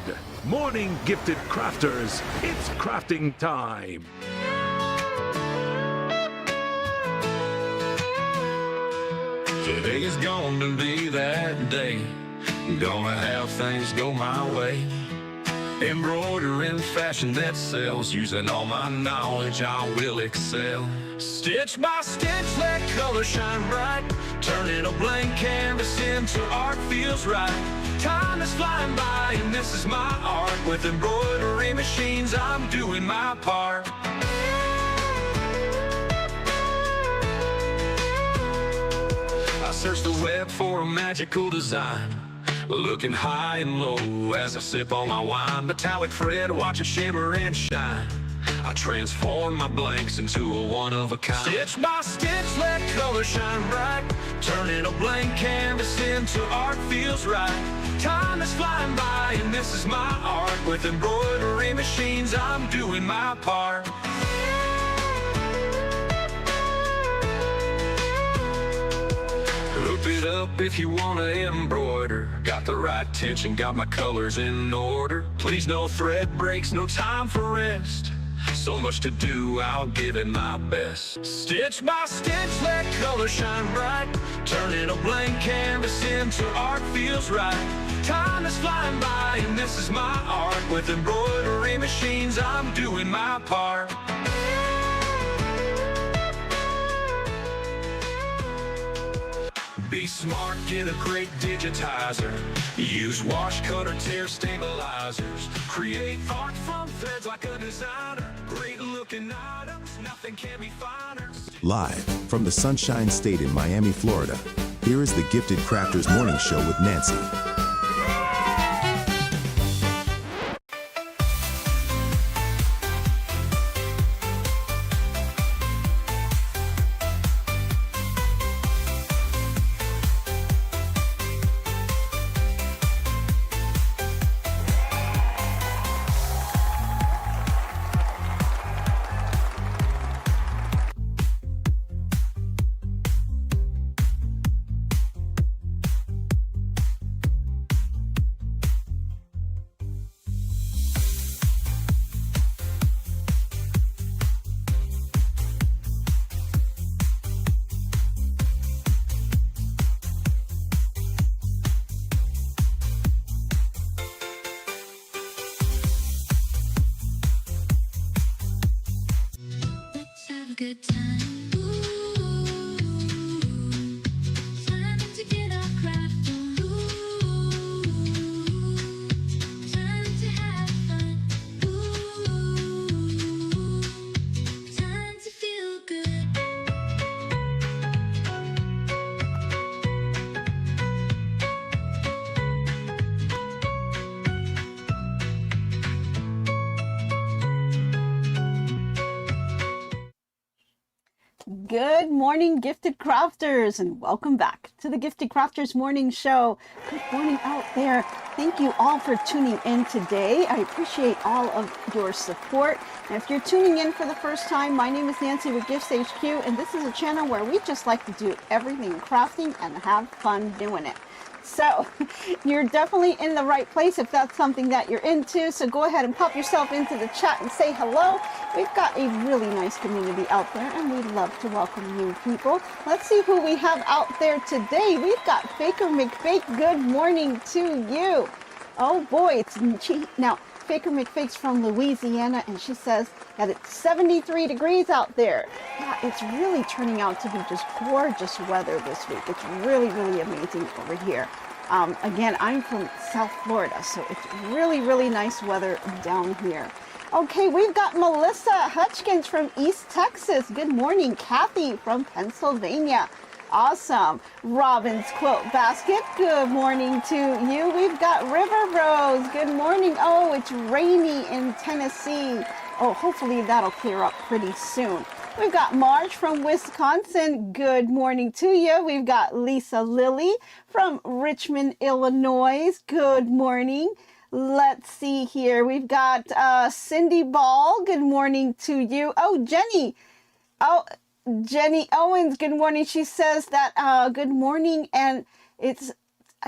good. Morning, gifted crafters. It's crafting time. Today is going to be that day. Gonna have things go my way. Embroidery and fashion that sells. Using all my knowledge, I will excel. Stitch by stitch, let color shine bright. Turning a blank canvas into art feels right. Time is flying by and this is my art. With embroidery machines, I'm doing my part. I search the web for a magical design, looking high and low as I sip on my wine. Metallic thread, watch it shimmer and shine. I transform my blanks into a one-of-a-kind. Stitch by stitch, let color shine bright. Turning a blank canvas into art feels right. Time is flying by and this is my art. With embroidery machines, I'm doing my part. Hook it up if you want to embroider. Got the right tension, got my colors in order. Please no thread breaks, no time for rest. So much to do, I'll give it my best. Stitch by stitch, let color shine bright. Turning a blank canvas into art feels right. Time is flying by and this is my art. With embroidery machines, I'm doing my part. Be smart, get a great digitizer. Use wash, cut, or tear stabilizers. Create art from threads like a designer. Great looking items, nothing can be finer. Live from the Sunshine State in Miami, Florida, here is the Gifted Crafters Morning Show with Nancy. Good time. Ooh, time to get our craft on. Ooh, time to have fun. Ooh, time to feel good. Good morning, Gifted Crafters, and welcome back to the Gifted Crafters Morning Show. Good morning out there. Thank you all for tuning in today. I appreciate all of your support. And if you're tuning in for the first time, my name is Nancy with GiftsHQ, and this is a channel where we just like to do everything crafting and have fun doing it. So you're definitely in the right place if that's something that you're into. So go ahead and pop yourself into the chat and say hello. We've got a really nice community out there and we'd love to welcome you people. Let's see who we have out there today. We've got Faker McFake. Good morning to you. Oh boy, now Faker McFake's from Louisiana and she says that it's 73 degrees out there. Yeah, it's really turning out to be just gorgeous weather this week. It's really, really amazing over here. Again, I'm from South Florida, so it's really, really nice weather down here. Okay, we've got Melissa Hutchkins from East Texas. Good morning. Kathy from Pennsylvania. Awesome. Robin's Quilt Basket. Good morning to you. We've got River Rose. Good morning. Oh, it's rainy in Tennessee. Oh, hopefully that'll clear up pretty soon. We've got Marge from Wisconsin. Good morning to you. We've got Lisa Lilly from Richmond, Illinois. Good morning. Let's see here. We've got Cindy Ball. Good morning to you. Oh, Jenny. Oh, Jenny Owens. Good morning. She says that good morning, and it's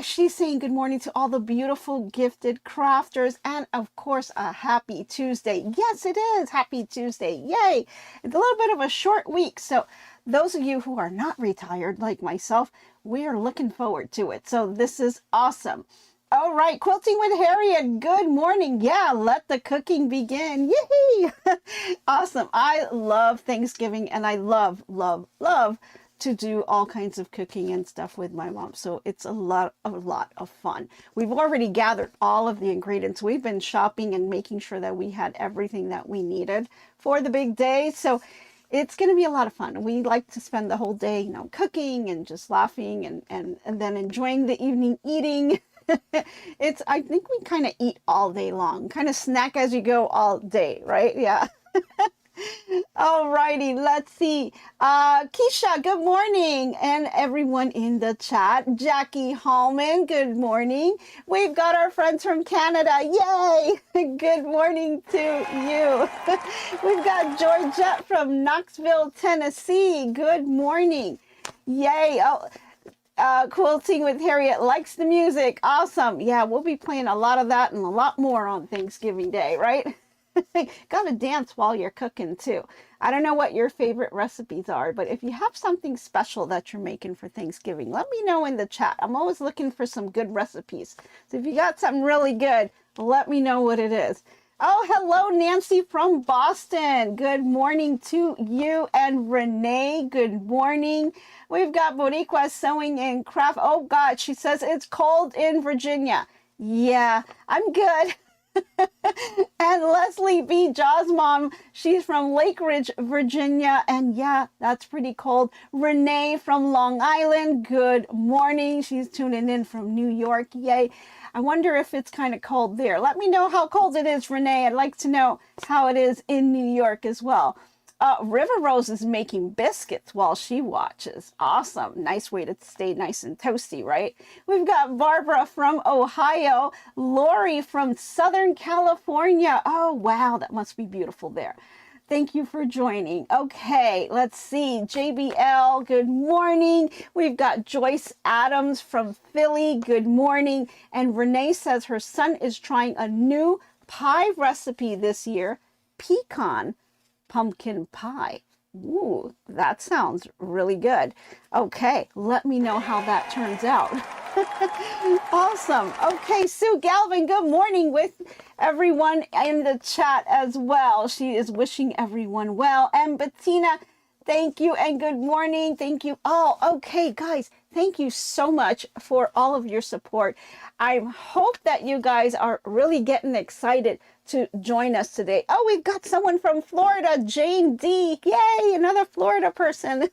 She's saying good morning to all the beautiful gifted crafters, and of course a happy Tuesday. Yes, it is happy Tuesday. Yay. It's a little bit of a short week, so those of you who are not retired like myself, we are looking forward to it. So this is awesome. All right, Quilting with Harriet, good morning. Yeah, let the cooking begin. Yay! Awesome. I love Thanksgiving, and I love to do all kinds of cooking and stuff with my mom. So it's a lot of fun. We've already gathered all of the ingredients. We've been shopping and making sure that we had everything that we needed for the big day. So it's going to be a lot of fun. We like to spend the whole day, you know, cooking and just laughing and then enjoying the evening eating. I think we kind of eat all day long, kind of snack as you go all day, right? Yeah. All righty, let's see. Keisha, good morning. And everyone in the chat. Jackie Hallman, good morning. We've got our friends from Canada. Yay! Good morning to you. We've got Georgette from Knoxville, Tennessee. Good morning. Yay. Quilting with Harriet likes the music. Awesome. Yeah, we'll be playing a lot of that and a lot more on Thanksgiving Day, right? Gotta dance while you're cooking too. I don't know what your favorite recipes are, but if you have something special that you're making for Thanksgiving, let me know in the chat. I'm always looking for some good recipes. So if you got something really good, let me know what it is. Oh, hello, Nancy from Boston. Good morning to you. And Renee, good morning. We've got Boricua Sewing and Craft. Oh, God, she says it's cold in Virginia. Yeah, I'm good. And Leslie B. Jaws mom, she's from Lake Ridge, Virginia. And yeah, that's pretty cold. Renee from Long Island, good morning. She's tuning in from New York. Yay. I wonder if it's kind of cold there. Let me know how cold it is, Renee. I'd like to know how it is in New York as well. River Rose is making biscuits while she watches. Awesome. Nice way to stay nice and toasty, right? We've got Barbara from Ohio. Lori from Southern California. Oh, wow. That must be beautiful there. Thank you for joining. Okay, let's see. JBL, good morning. We've got Joyce Adams from Philly. Good morning. And Renee says her son is trying a new pie recipe this year. Pecan pumpkin pie. Ooh, that sounds really good. Okay, let me know how that turns out. Awesome. Okay, Sue Galvin, good morning with everyone in the chat as well. She is wishing everyone well. And Bettina, thank you and good morning. Thank you all. Okay, guys, thank you so much for all of your support. I hope that you guys are really getting excited to join us today. Oh, we've got someone from Florida, Jane D. Yay, another Florida person.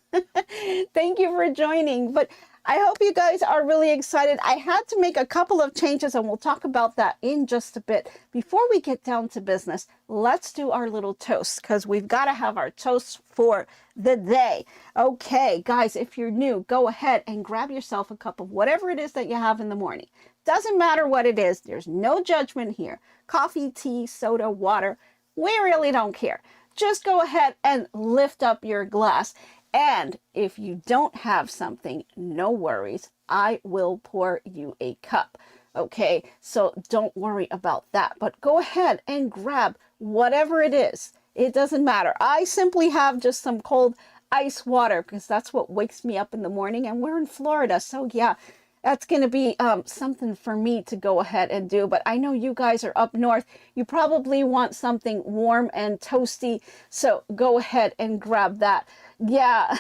Thank you for joining. But I hope you guys are really excited. I had to make a couple of changes and we'll talk about that in just a bit. Before we get down to business, let's do our little toast because we've got to have our toast for the day. Okay, guys, if you're new, go ahead and grab yourself a cup of whatever it is that you have in the morning. Doesn't matter what it is. There's no judgment here. Coffee, tea, soda, water. We really don't care. Just go ahead and lift up your glass. And if you don't have something, no worries. I will pour you a cup. Okay, so don't worry about that. But go ahead and grab whatever it is. It doesn't matter. I simply have just some cold ice water because that's what wakes me up in the morning. And we're in Florida, so yeah. That's going to be something for me to go ahead and do. But I know you guys are up north. You probably want something warm and toasty. So go ahead and grab that. Yeah,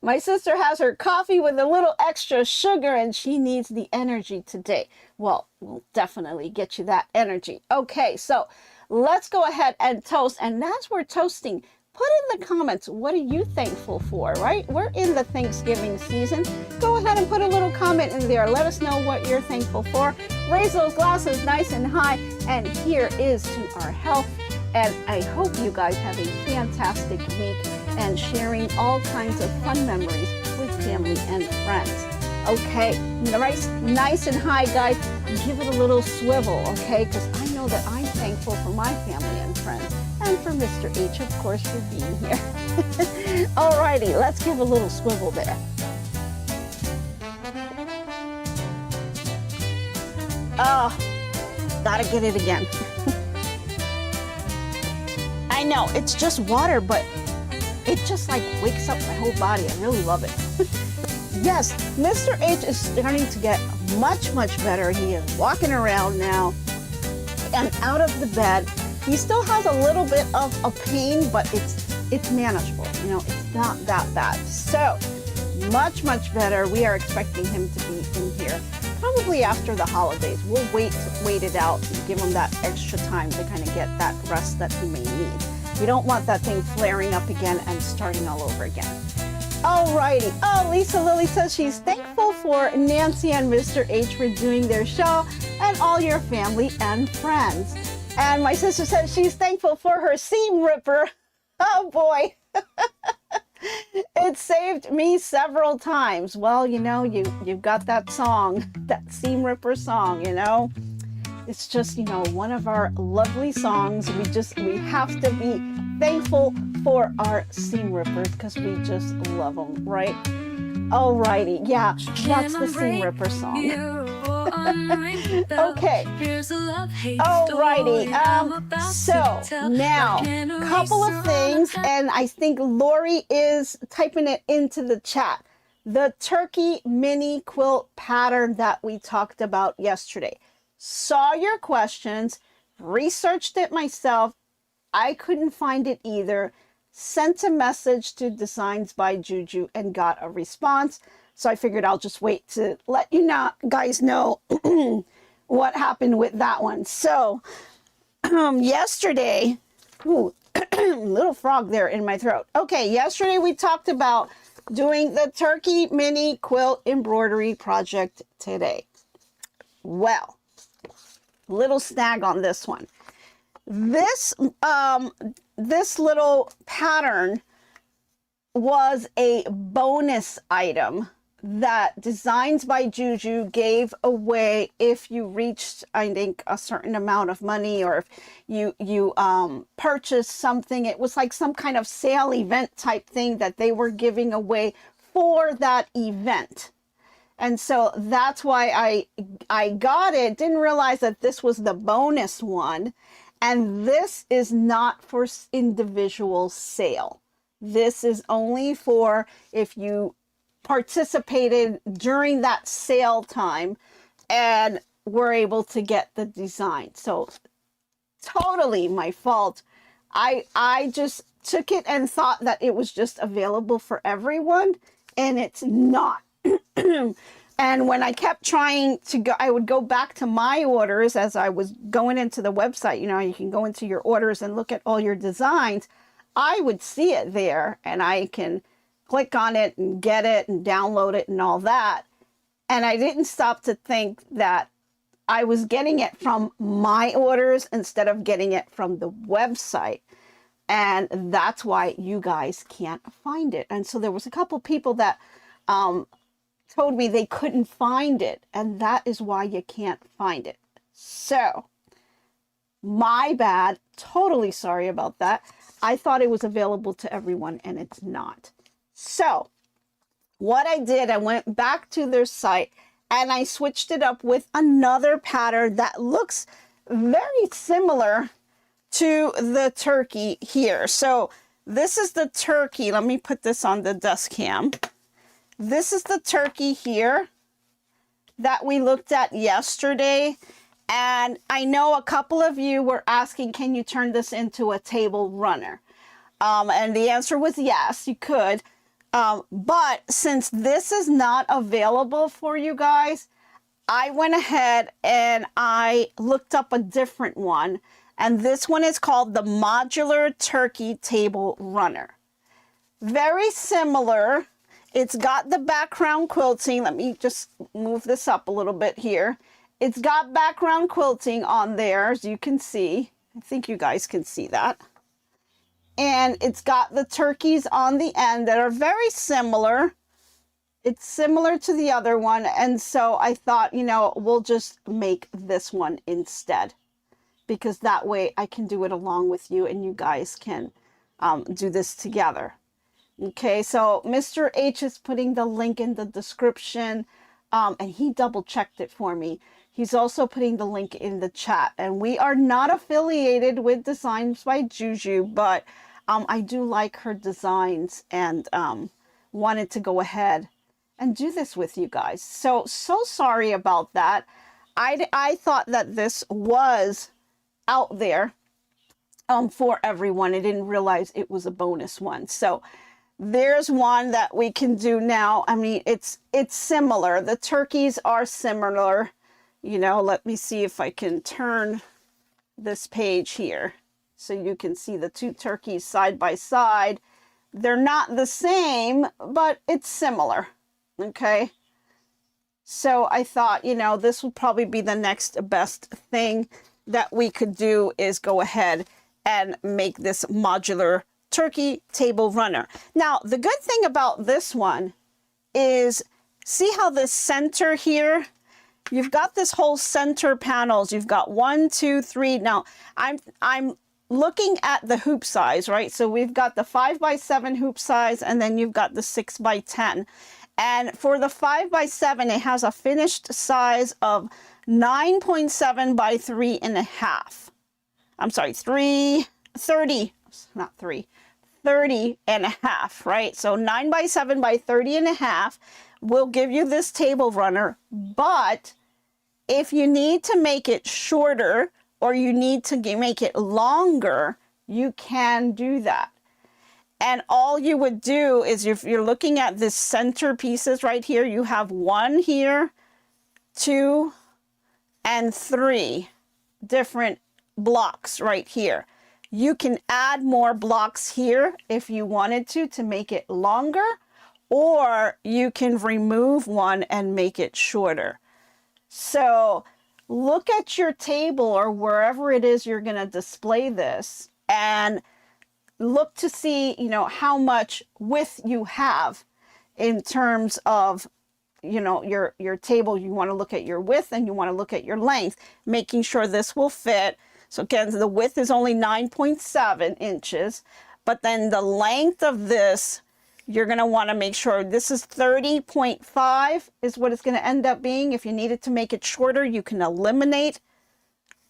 my sister has her coffee with a little extra sugar and she needs the energy today. Well, we'll definitely get you that energy. Okay, so let's go ahead and toast. And as we're toasting, put in the comments, what are you thankful for, right? We're in the Thanksgiving season. Go ahead and put a little comment in there. Let us know what you're thankful for. Raise those glasses nice and high. And here is to our health. And I hope you guys have a fantastic week and sharing all kinds of fun memories with family and friends. Okay, nice and high, guys. Give it a little swivel, okay? Because I know that I'm thankful for my family and friends. And for Mr. H, of course, for being here. Alrighty, let's give a little swivel there. Oh, gotta get it again. I know, it's just water, but it just like wakes up my whole body. I really love it. Yes, Mr. H is starting to get much, much better. He is walking around now and out of the bed. He still has a little bit of a pain, but it's manageable. You know, it's not that bad. So much, much better. We are expecting him to be in here probably after the holidays. We'll wait it out and give him that extra time to kind of get that rest that he may need. We don't want that thing flaring up again and starting all over again. Alrighty. Oh, Lisa Lily says she's thankful for Nancy and Mr. H for doing their show and all your family and friends. And my sister says she's thankful for her seam ripper. Oh boy. It saved me several times. Well, you know, you've got that song, that seam ripper song, you know. It's just, you know, one of our lovely songs. We have to be thankful for our seam rippers because we just love them, right? Alrighty, yeah, that's the seam ripper song. Okay. Alrighty. So now, couple of things, and I think Lori is typing it into the chat. The turkey mini quilt pattern that we talked about yesterday. Saw your questions, researched it myself. I couldn't find it either. Sent a message to Designs by JuJu and got a response. So I figured I'll just wait to let you guys know what happened with that one. So yesterday, little frog there in my throat. Okay, yesterday we talked about doing the turkey mini quilt embroidery project today. Well, little snag on this one. This little pattern was a bonus item that Designs by JuJu gave away if you reached, I think, a certain amount of money, or if you purchased something. It was like some kind of sale event type thing that they were giving away for that event. And so that's why I got it. Didn't realize that this was the bonus one. And this is not for individual sale. This is only for if you participated during that sale time and were able to get the design. So totally my fault. I just took it and thought that it was just available for everyone, and it's not. And when I kept trying to go, I would go back to my orders as I was going into the website. You know, you can go into your orders and look at all your designs. I would see it there, and I can click on it and get it and download it and all that. And I didn't stop to think that I was getting it from my orders instead of getting it from the website. And that's why you guys can't find it. And so there was a couple people that told me they couldn't find it, and that is why you can't find it. So my bad, totally sorry about that. I thought it was available to everyone, and it's not. So what I did, I went back to their site and I switched it up with another pattern that looks very similar to the turkey here. So this is the turkey. Let me put this on the dust cam. This is the turkey here that we looked at yesterday. And I know a couple of you were asking, can you turn this into a table runner? And the answer was yes, you could. But since this is not available for you guys, I went ahead and I looked up a different one. And this one is called the Modular Turkey Table Runner. Very similar. It's got the background quilting. Let me just move this up a little bit here. It's got background quilting on there, as you can see. I think you guys can see that. And it's got the turkeys on the end that are very similar. It's similar to the other one. And so I thought, you know, we'll just make this one instead, because that way I can do it along with you and you guys can do this together. Okay, so Mr. H is putting the link in the description, and he double checked it for me. He's also putting the link in the chat. And we are not affiliated with Designs by JuJu, but I do like her designs and wanted to go ahead and do this with you guys. So sorry about that. I thought that this was out there for everyone. I didn't realize it was a bonus one. So there's one that we can do now. I mean, it's similar. The turkeys are similar. You know, let me see if I can turn this page here so you can see the two turkeys side by side. They're not the same, but it's similar. Okay. So I thought, you know, this would probably be the next best thing that we could do is go ahead and make this modular turkey table runner. Now, the good thing about this one is, see how the center here, you've got this whole center panels. You've got 1, 2, 3. Now, I'm looking at the hoop size, right? So we've got the 5x7 hoop size, and then you've got the 6x10. And for the 5x7, it has a finished size of 9.7 by 3.5. I'm sorry, 30 and a half, right? So 9x7 by 30 and a half will give you this table runner. But if you need to make it shorter or you need to make it longer, you can do that. And all you would do is, if you're looking at this center pieces right here, you have 1 here, 2, and 3 different blocks right here. You can add more blocks here if you wanted to make it longer, or you can remove one and make it shorter. So look at your table or wherever it is you're going to display this, and look to see, you know, how much width you have in terms of, you know, your table. You want to look at your width and you want to look at your length, making sure this will fit. So again, the width is only 9.7 inches, but then the length of this, you're going to want to make sure this is 30.5 is what it's going to end up being. If you needed to make it shorter, you can eliminate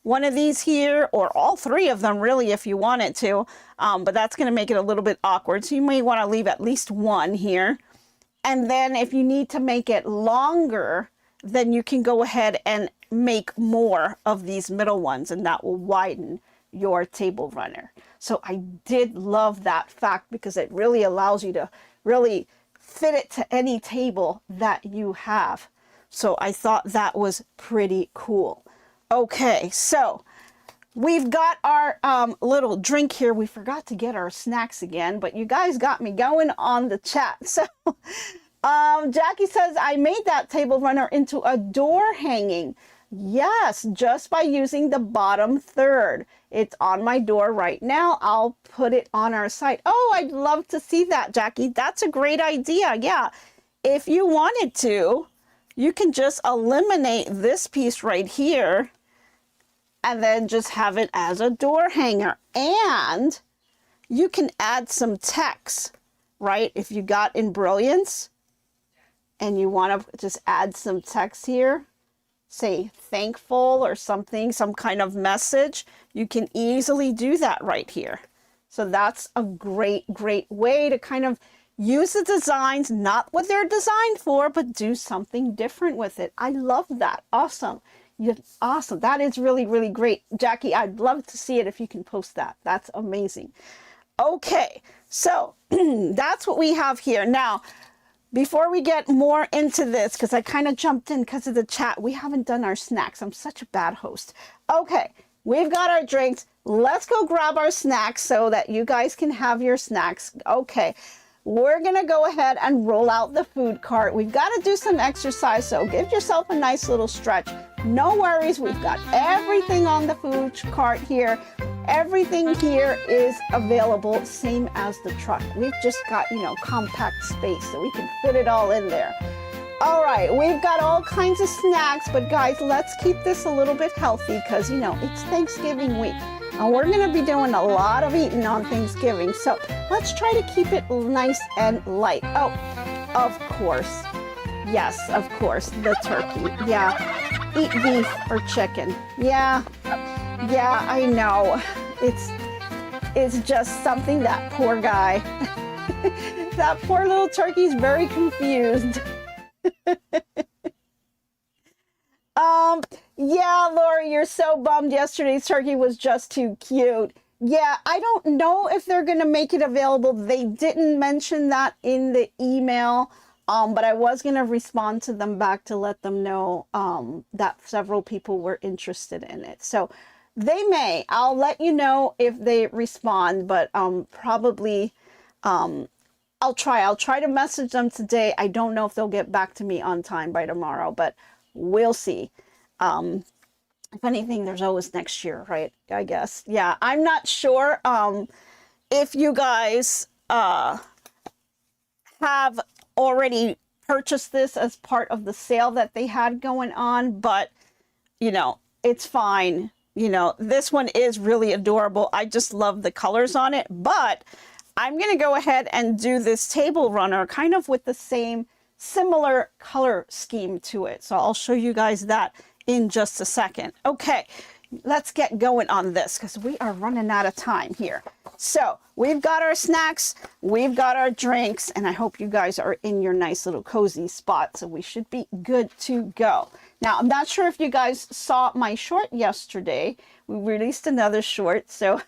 one of these here, or all 3 of them really if you wanted to, but that's going to make it a little bit awkward. So you may want to leave at least 1 here. And then if you need to make it longer, then you can go ahead and make more of these middle ones, and that will widen your table runner. So I did love that fact, because it really allows you to really fit it to any table that you have. So I thought that was pretty cool. Okay, so we've got our little drink here. We forgot to get our snacks again, but you guys got me going on the chat. So Jackie says, I made that table runner into a door hanging. Yes, just by using the bottom third. It's on my door right now. I'll put it on our site. Oh, I'd love to see that, Jackie. That's a great idea. Yeah, if you wanted to, you can just eliminate this piece right here and then just have it as a door hanger. And you can add some text, right? If you got in Brilliance and you want to just add some text here, say thankful or something, some kind of message, you can easily do that right here. So that's a great way to kind of use the designs, not what they're designed for, but do something different with it. I love that. Awesome. Awesome. That is really great. Jackie, I'd love to see it if you can post that. That's amazing. Okay, so that's what we have here. Now, before we get more into this, because I kind of jumped in because of the chat, we haven't done our snacks. I'm such a bad host. Okay, we've got our drinks. Let's go grab our snacks so that you guys can have your snacks. Okay, we're going to go ahead and roll out the food cart. We've got to do some exercise, so give yourself a nice little stretch. No worries, we've got everything on the food cart here. Everything here is available, same as the truck. We've just got, you know, compact space, so we can fit it all in there. All right, we've got all kinds of snacks, but guys, let's keep this a little bit healthy because, you know, it's Thanksgiving week. And we're going to be doing a lot of eating on Thanksgiving, so let's try to keep it nice and light. Oh, of course. Yes, of course, the turkey. Yeah. eat beef or chicken. Yeah, I know. It's just something that poor guy, that poor little turkey's very confused. Yeah, Lori, you're so bummed yesterday's turkey was just too cute. Yeah, I don't know if they're going to make it available. They didn't mention that in the email, but I was going to respond to them back to let them know that several people were interested in it. So they may. I'll let you know if they respond, but probably I'll try to message them today. I don't know if they'll get back to me on time by tomorrow, but we'll see. If anything, there's always next year, right? I guess. Yeah, I'm not sure if you guys have already purchased this as part of the sale that they had going on, but you know, it's fine. You know, this one is really adorable. I just love the colors on it, but I'm going to go ahead and do this table runner kind of with the same similar color scheme to it. So I'll show you guys that in just a second. Okay, let's get going on this because we are running out of time here. So we've got our snacks, we've got our drinks, and I hope you guys are in your nice little cozy spot. So we should be good to go. Now, I'm not sure if you guys saw my short yesterday. We released another short, so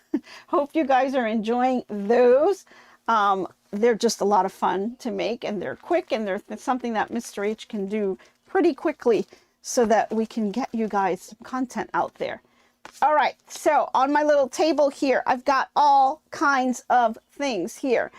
hope you guys are enjoying those. They're just a lot of fun to make, and they're quick, and they're something that Mr. H can do pretty quickly so that we can get you guys some content out there. All right, so on my little table here, I've got all kinds of things here.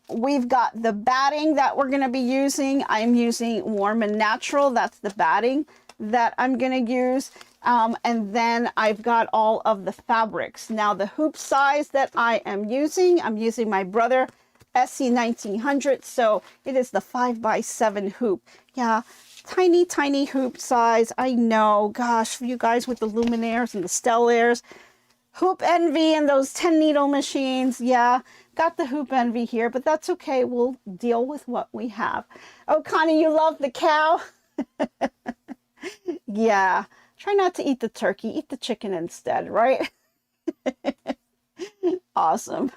We've got the batting that we're going to be using. I'm using Warm and Natural. That's the batting that I'm going to use. And then I've got all of the fabrics. Now the hoop size that I'm using my Brother SE1900. So it is the 5x7 hoop. Yeah, tiny hoop size. I know, gosh, for you guys with the luminaires and the stellaires, hoop envy and those 10 needle machines. Yeah, got the hoop envy here, but that's okay. We'll deal with what we have. Oh, Connie, you love the cow? Yeah, try not to eat the turkey, eat the chicken instead, right? Awesome.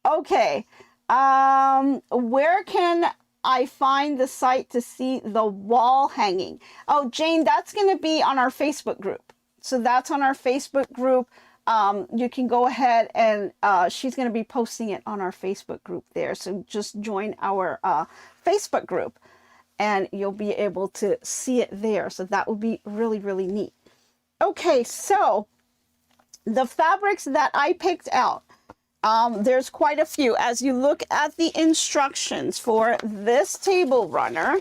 Okay, where can I find the site to see the wall hanging? Oh, Jane, that's going to be on our Facebook group. So that's on our Facebook group. You can go ahead and she's going to be posting it on our Facebook group there. So just join our Facebook group and you'll be able to see it there. So that would be really neat. Okay, so the fabrics that I picked out, there's quite a few. As you look at the instructions for this table runner,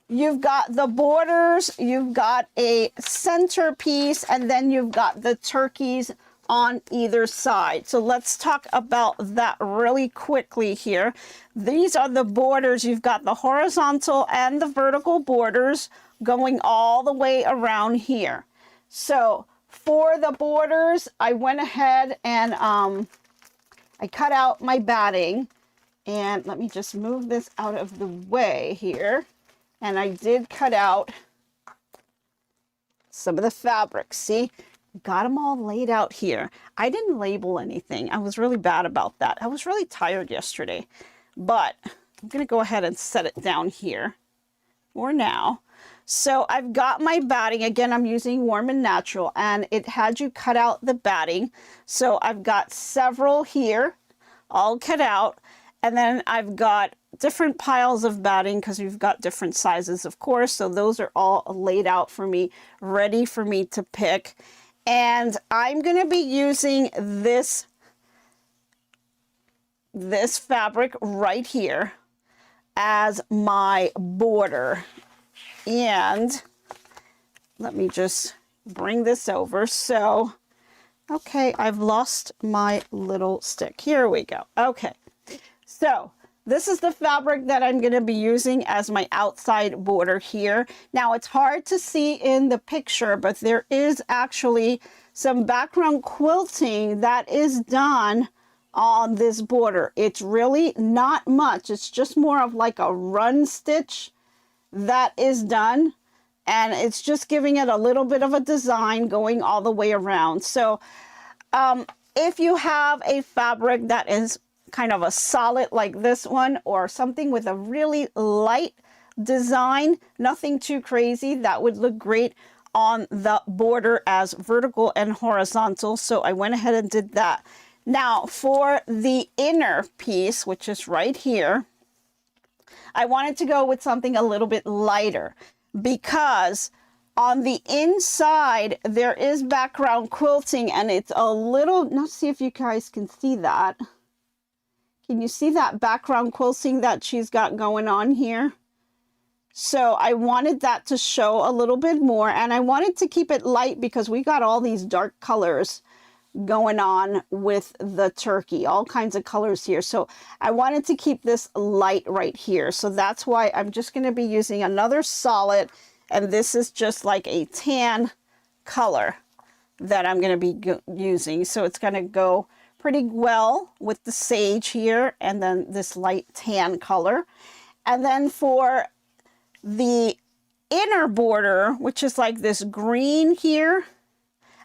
you've got the borders, you've got a centerpiece, and then you've got the turkeys on either side. So let's talk about that really quickly here. These are the borders. You've got the horizontal and the vertical borders going all the way around here. So for the borders, I went ahead and I cut out my batting, and let me just move this out of the way here. And I did cut out some of the fabrics. See, got them all laid out here. I didn't label anything. I was really bad about that. I was really tired yesterday, but I'm going to go ahead and set it down here for now. So I've got my batting. Again, I'm using Warm and Natural, and it had you cut out the batting. So I've got several here all cut out, and then I've got different piles of batting because we've got different sizes, of course. So those are all laid out for me, ready for me to pick. And I'm going to be using this fabric right here as my border. And let me just bring this over. So, okay, I've lost my little stick. Here we go. Okay, so this is the fabric that I'm going to be using as my outside border here. Now, it's hard to see in the picture, but there is actually some background quilting that is done on this border. It's really not much. It's just more of like a run stitch that is done. and it's just giving it a little bit of a design going all the way around. So if you have a fabric that is kind of a solid like this one, or something with a really light design, nothing too crazy, that would look great on the border as vertical and horizontal. So I went ahead and did that. Now for the inner piece, which is right here, I wanted to go with something a little bit lighter, because on the inside there is background quilting, and it's a little, let's see if you guys can see that. Can you see that background quilting that she's got going on here? So I wanted that to show a little bit more, and I wanted to keep it light because we got all these dark colors going on with the turkey, all kinds of colors here. So I wanted to keep this light right here. So that's why I'm just going to be using another solid, and this is just like a tan color that I'm going to be using. So it's going to go pretty well with the sage here, and then this light tan color. And then for the inner border, which is like this green here,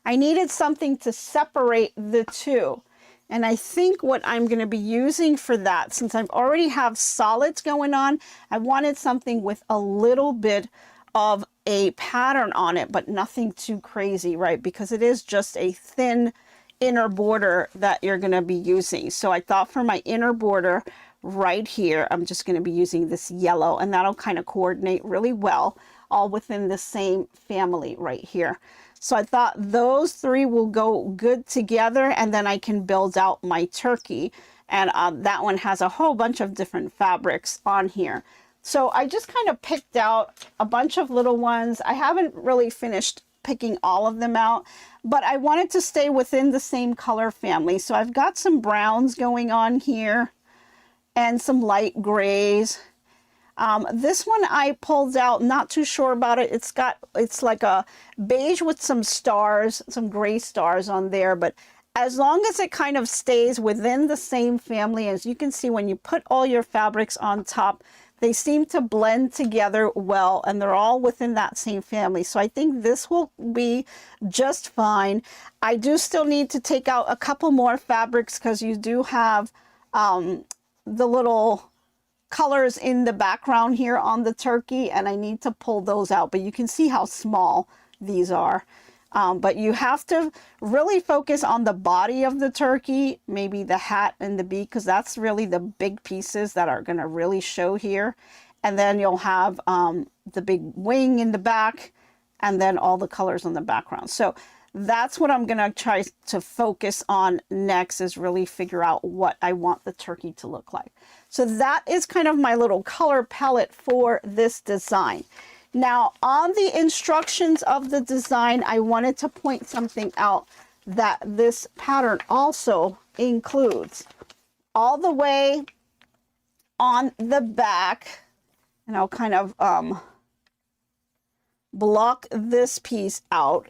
I needed something to separate the two. And I think what I'm going to be using for that, since I already have solids going on, I wanted something with a little bit of a pattern on it, but nothing too crazy, right? Because it is just a thin inner border that you're going to be using. So I thought for my inner border right here, I'm just going to be using this yellow, and that'll kind of coordinate really well, all within the same family right here. So I thought those three will go good together, and then I can build out my turkey. And that one has a whole bunch of different fabrics on here. So I just kind of picked out a bunch of little ones. I haven't really finished picking all of them out, but I wanted to stay within the same color family. So I've got some browns going on here and some light grays. This one I pulled out, not too sure about it. It's like a beige with some stars, some gray stars on there, but as long as it kind of stays within the same family, as you can see, when you put all your fabrics on top, they seem to blend together well, and they're all within that same family. So I think this will be just fine. I do still need to take out a couple more fabrics, because you do have the little colors in the background here on the turkey, and I need to pull those out, but you can see how small these are. But you have to really focus on the body of the turkey, maybe the hat and the beak, because that's really the big pieces that are going to really show here. And then you'll have the big wing in the back, and then all the colors on the background. So that's what I'm going to try to focus on next, is really figure out what I want the turkey to look like. So that is kind of my little color palette for this design. Now, on the instructions of the design, I wanted to point something out that this pattern also includes. All the way on the back, and I'll kind of block this piece out.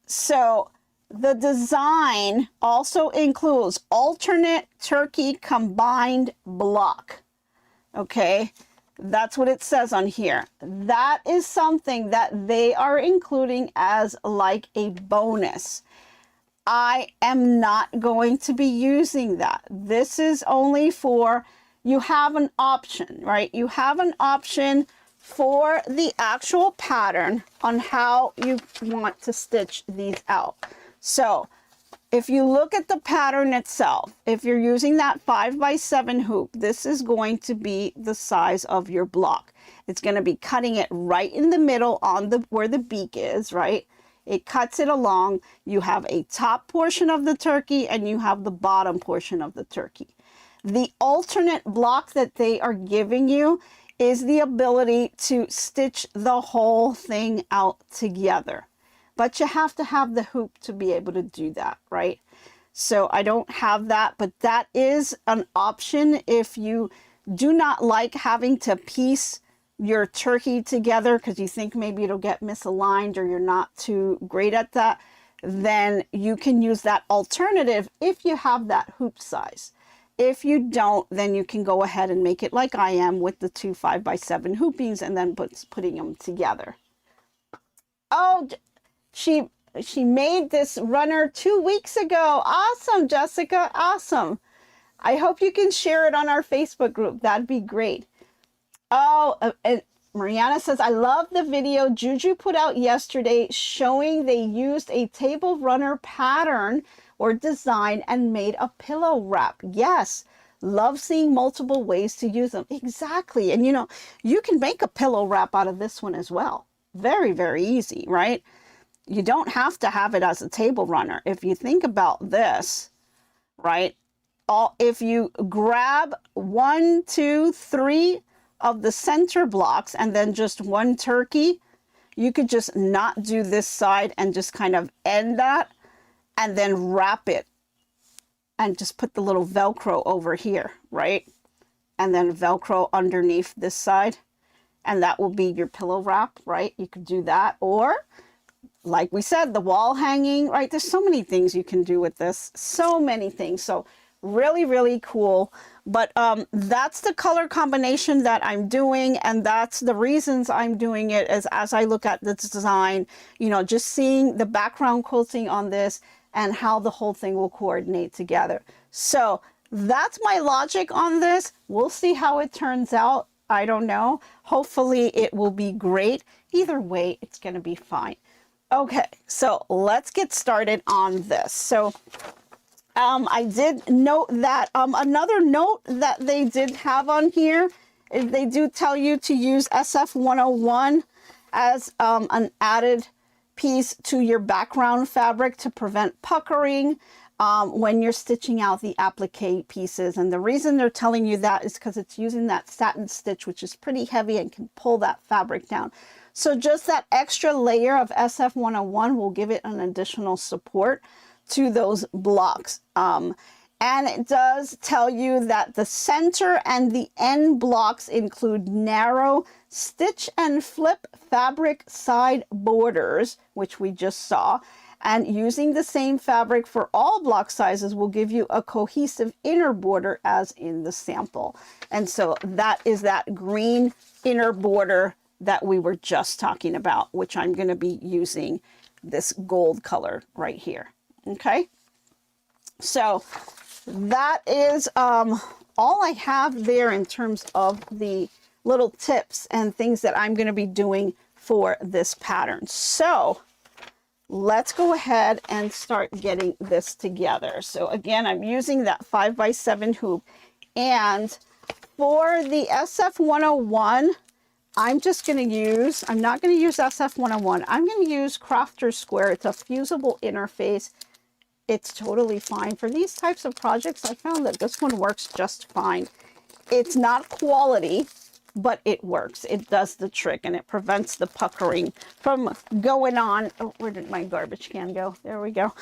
So the design also includes alternate turkey combined block. Okay, that's what it says on here. That is something that they are including as like a bonus. I am not going to be using that. This is only for, you have an option, right? You have an option for the actual pattern on how you want to stitch these out. So if you look at the pattern itself, if you're using that 5x7 hoop, this is going to be the size of your block. It's going to be cutting it right in the middle on the where the beak is, right? It cuts it along. You have a top portion of the turkey, and you have the bottom portion of the turkey. The alternate block that they are giving you is the ability to stitch the whole thing out together. But you have to have the hoop to be able to do that, right? So I don't have that, but that is an option if you do not like having to piece your turkey together because you think maybe it'll get misaligned or you're not too great at that. Then you can use that alternative if you have that hoop size. If you don't, then you can go ahead and make it like I am with the 2 5x7 hoopings and then putting them together. Oh, she made this runner 2 weeks ago. Awesome, Jessica. Awesome. I hope you can share it on our Facebook group. That'd be great. Oh, and Mariana says, I love the video JuJu put out yesterday showing they used a table runner pattern or design and made a pillow wrap. Yes, love seeing multiple ways to use them. Exactly. And you know, you can make a pillow wrap out of this one as well. Very, very easy, right? You don't have to have it as a table runner. If you think about this, right? If you grab 1, 2, 3 of the center blocks and then just one turkey, you could just not do this side and just kind of end that and then wrap it and just put the little Velcro over here, right? And then Velcro underneath this side, and that will be your pillow wrap, right? You could do that, or like we said, the wall hanging, right? There's so many things you can do with this, so many things. So really, really cool. But that's the color combination that I'm doing, and that's the reasons I'm doing it, is as I look at the design, you know, just seeing the background quilting on this and how the whole thing will coordinate together. So that's my logic on this. We'll see how it turns out. I don't know. Hopefully it will be great. Either way, it's going to be fine. Okay, so let's get started on this. So I did note that another note that they did have on here is they do tell you to use SF101 as an added piece to your background fabric to prevent puckering when you're stitching out the applique pieces. And the reason they're telling you that is because it's using that satin stitch, which is pretty heavy and can pull that fabric down. So just that extra layer of SF101 will give it an additional support to those blocks. And it does tell you that the center and the end blocks include narrow stitch and flip fabric side borders, which we just saw. And using the same fabric for all block sizes will give you a cohesive inner border as in the sample. And so that is that green inner border that we were just talking about, which I'm going to be using this gold color right here. Okay, so that is all I have there in terms of the little tips and things that I'm going to be doing for this pattern. So let's go ahead and start getting this together. So again, I'm using that 5x7 hoop, and for the SF101, I'm just going to use, I'm not going to use SF101. I'm going to use Crafter Square. It's a fusible interface. It's totally fine. For these types of projects, I found that this one works just fine. It's not quality, but it works. It does the trick, and it prevents the puckering from going on. Oh, where did my garbage can go? There we go.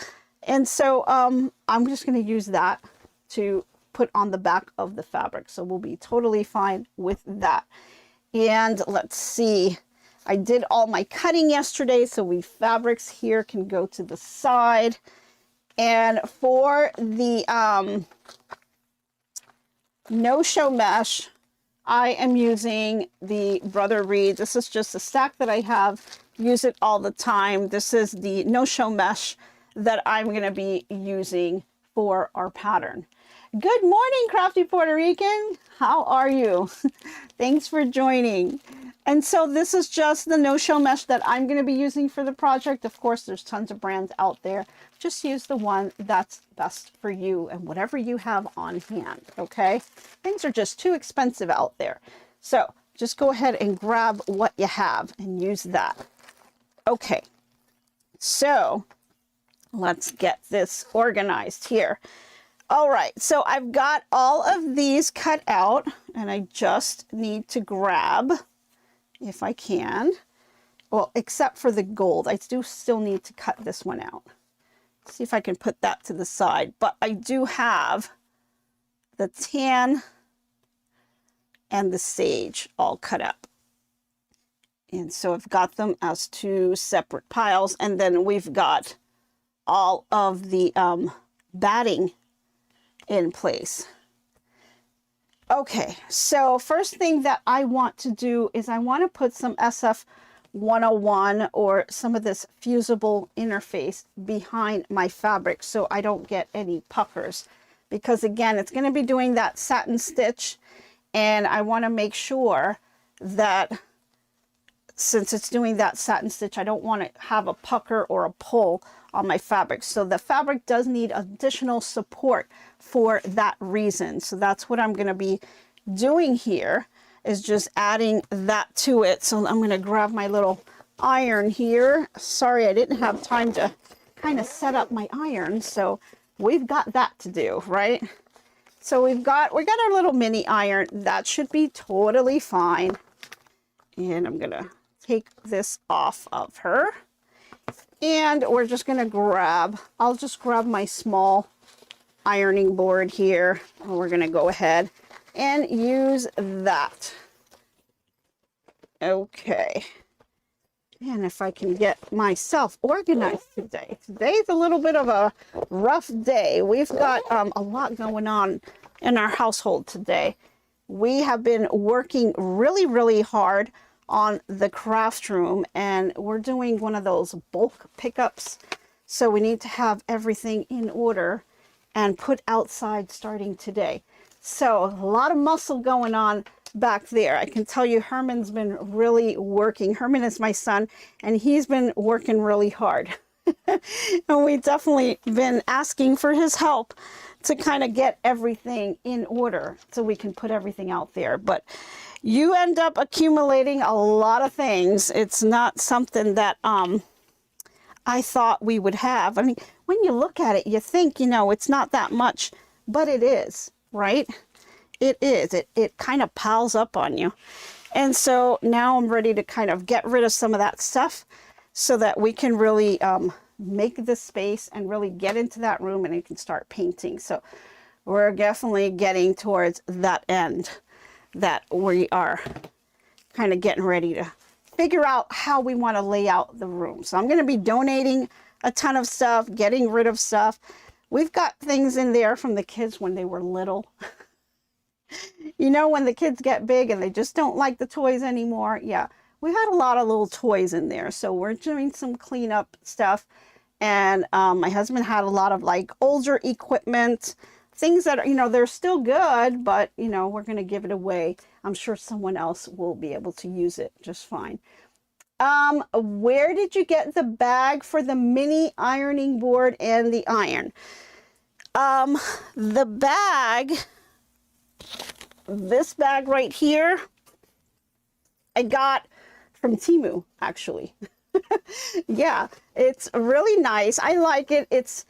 And so I'm just going to use that to put on the back of the fabric. So we'll be totally fine with that. And let's see, I did all my cutting yesterday, so we fabrics here can go to the side. And for the no-show mesh, I am using the Brother Reed. This is just a stack that I have, use it all the time. This is the no-show mesh that I'm going to be using for our pattern. Good morning, Crafty Puerto Rican. How are you? Thanks for joining. And so this is just the no-show mesh that I'm going to be using for the project. Of course, there's tons of brands out there. Just use the one that's best for you and whatever you have on hand, okay? Things are just too expensive out there. So just go ahead and grab what you have and use that. Okay, so let's get this organized here. All right, so I've got all of these cut out, and I just need to grab, if I can, well, except for the gold. I do still need to cut this one out. See if I can put that to the side. But I do have the tan and the sage all cut up. And so I've got them as two separate piles. And then we've got all of the batting in place. Okay, so first thing that I want to do is I want to put some SF101 or some of this fusible interface behind my fabric so I don't get any puckers, because again, it's going to be doing that satin stitch, and I want to make sure that since it's doing that satin stitch, I don't want to have a pucker or a pull on my fabric. So the fabric does need additional support for that reason. So that's what I'm going to be doing here, is just adding that to it. So I'm going to grab my little iron here. Sorry, I didn't have time to kind of set up my iron. So we've got that to do, right? So we got our little mini iron. That should be totally fine. And I'm going to take this off of her. And we're just going to grab, I'll just grab my small ironing board here. And we're going to go ahead and use that. Okay. And if I can get myself organized today. Today's a little bit of a rough day. We've got a lot going on in our household today. We have been working really, really hard on the craft room, and we're doing one of those bulk pickups. So we need to have everything in order and put outside starting today. So a lot of muscle going on back there. I can tell you Herman's been really working. Herman is my son, and he's been working really hard. And we've definitely been asking for his help to kind of get everything in order so we can put everything out there. But you end up accumulating a lot of things. It's not something that I thought we would have. I mean, when you look at it, you think, you know, it's not that much, but it is, right? It is. It kind of piles up on you. And so now I'm ready to kind of get rid of some of that stuff so that we can really make this space and really get into that room and you can start painting. So we're definitely getting towards that end, that we are kind of getting ready to figure out how we want to lay out the room. So I'm going to be donating a ton of stuff, getting rid of stuff. We've got things in there from the kids when they were little. You know, when the kids get big and they just don't like the toys anymore. Yeah, we had a lot of little toys in there. So we're doing some cleanup stuff. And my husband had a lot of like older equipment, things that are, you know, they're still good, but, you know, we're going to give it away. I'm sure someone else will be able to use it just fine. Where did you get the bag for the mini ironing board and the iron? The bag, this bag right here, I got from Temu, actually. Yeah, it's really nice. I like it. It's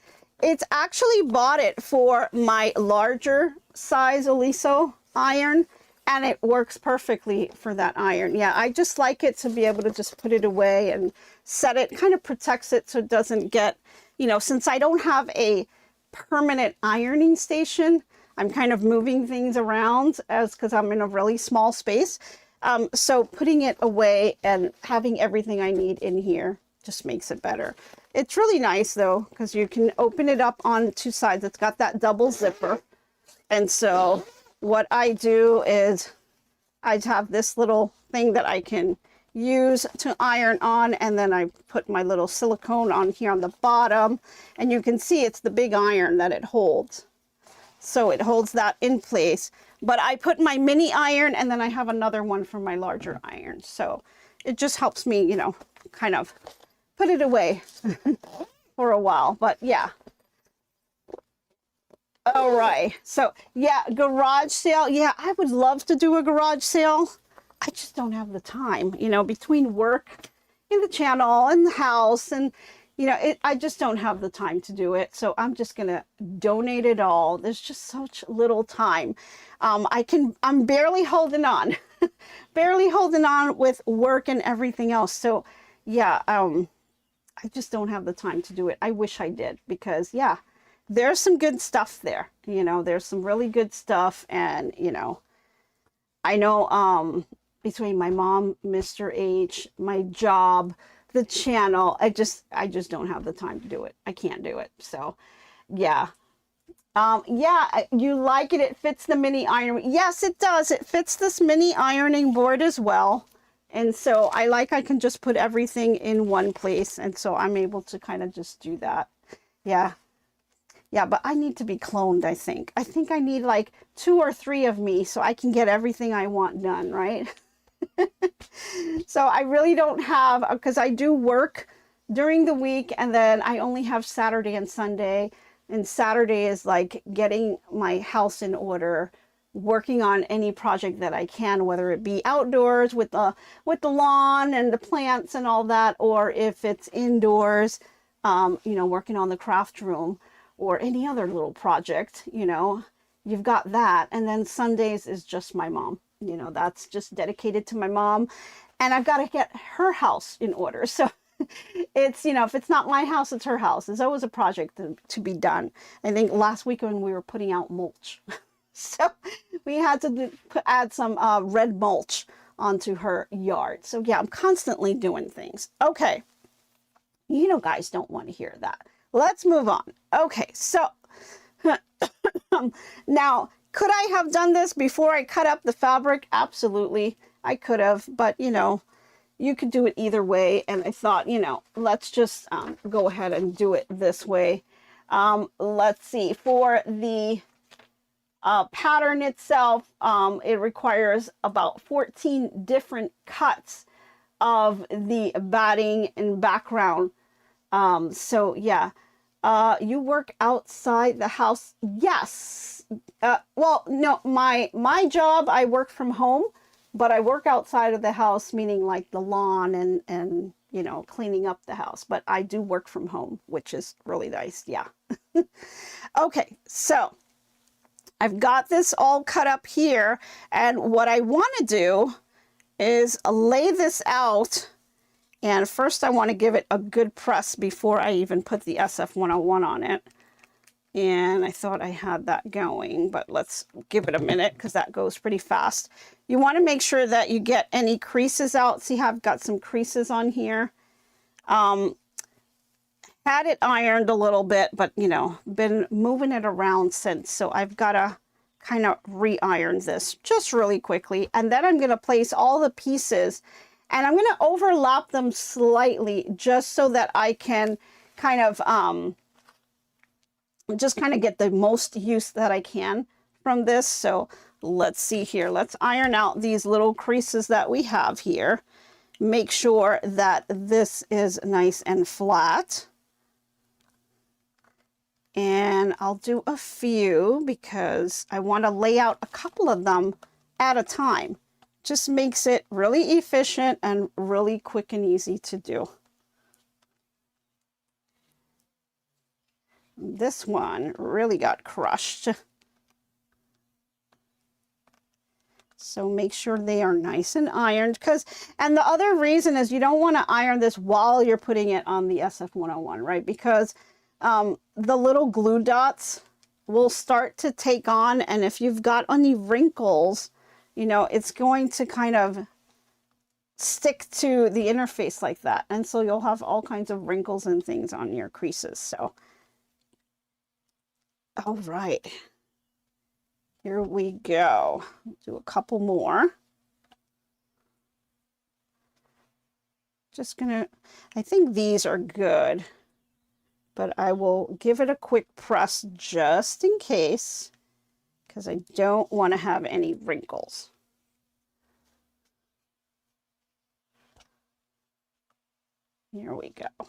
actually bought it for my larger size Aliso iron, and it works perfectly for that iron. Yeah, I just like it to be able to just put it away and set it, kind of protects it so it doesn't get, you know, since I don't have a permanent ironing station, I'm kind of moving things around because I'm in a really small space. So putting it away and having everything I need in here just makes it better. It's really nice though, because you can open it up on two sides. It's got that double zipper. And so what I do is I have this little thing that I can use to iron on, and then I put my little silicone on here on the bottom, and you can see it's the big iron that it holds. So it holds that in place. But I put my mini iron, and then I have another one for my larger iron. So it just helps me, you know, kind of put it away for a while. But yeah. All right. So yeah, garage sale. Yeah, I would love to do a garage sale. I just don't have the time, you know, between work in the channel and the house, and you know, I just don't have the time to do it. So I'm just going to donate it all. There's just such little time. I'm barely holding on, barely holding on with work and everything else. So yeah, I just don't have the time to do it. I wish I did, because yeah, there's some good stuff there. You know, there's some really good stuff. And, you know, I know, between my mom, Mr. H, my job, the channel, I just don't have the time to do it. I can't do it. So yeah, Yeah, you like it. It fits the mini iron. Yes, it does. It fits this mini ironing board as well. And so I can just put everything in one place. And so I'm able to kind of just do that. Yeah. Yeah, but I need to be cloned, I think. I think I need like 2 or 3 of me so I can get everything I want done, right? So I really don't have, because I do work during the week and then I only have Saturday and Sunday. And Saturday is like getting my house in order, working on any project that I can, whether it be outdoors with the lawn and the plants and all that, or if it's indoors, you know, working on the craft room or any other little project, you know, you've got that. And then Sundays is just my mom, you know, that's just dedicated to my mom. And I've got to get her house in order. So it's, you know, if it's not my house, it's her house. There's always a project to be done. I think last week when we were putting out mulch, so we had to add some red mulch onto her yard. So yeah, I'm constantly doing things. Okay. You know, guys don't want to hear that. Let's move on. Okay. So now, could I have done this before I cut up the fabric? Absolutely. I could have, but you know, you could do it either way. And I thought, you know, let's just go ahead and do it this way. Let's see, for the pattern itself, it requires about 14 different cuts of the batting and background. So yeah, you work outside the house. Yes. Well, no, my job, I work from home. But I work outside of the house, meaning like the lawn and you know, cleaning up the house. But I do work from home, which is really nice. Yeah. Okay, so I've got this all cut up here. And what I want to do is lay this out. And first I want to give it a good press before I even put the SF101 on it. And I thought I had that going, but let's give it a minute because that goes pretty fast. You want to make sure that you get any creases out. See how I've got some creases on here. Had it ironed a little bit, but you know, been moving it around since. So I've got to kind of re-iron this just really quickly. And then I'm going to place all the pieces and I'm going to overlap them slightly just so that I can kind of, just kind of get the most use that I can from this. So let's see here. Let's iron out these little creases that we have here. Make sure that this is nice and flat. And I'll do a few because I want to lay out a couple of them at a time. Just makes it really efficient and really quick and easy to do. This one really got crushed. So make sure they are nice and ironed and the other reason is you don't want to iron this while you're putting it on the SF101, right? Because the little glue dots will start to take on, and if you've got any wrinkles, you know, it's going to kind of stick to the interface like that. And so you'll have all kinds of wrinkles and things on your creases. So all right, here we go. Do a couple more. Just gonna, I think these are good, but I will give it a quick press just in case, because I don't want to have any wrinkles. Here we go.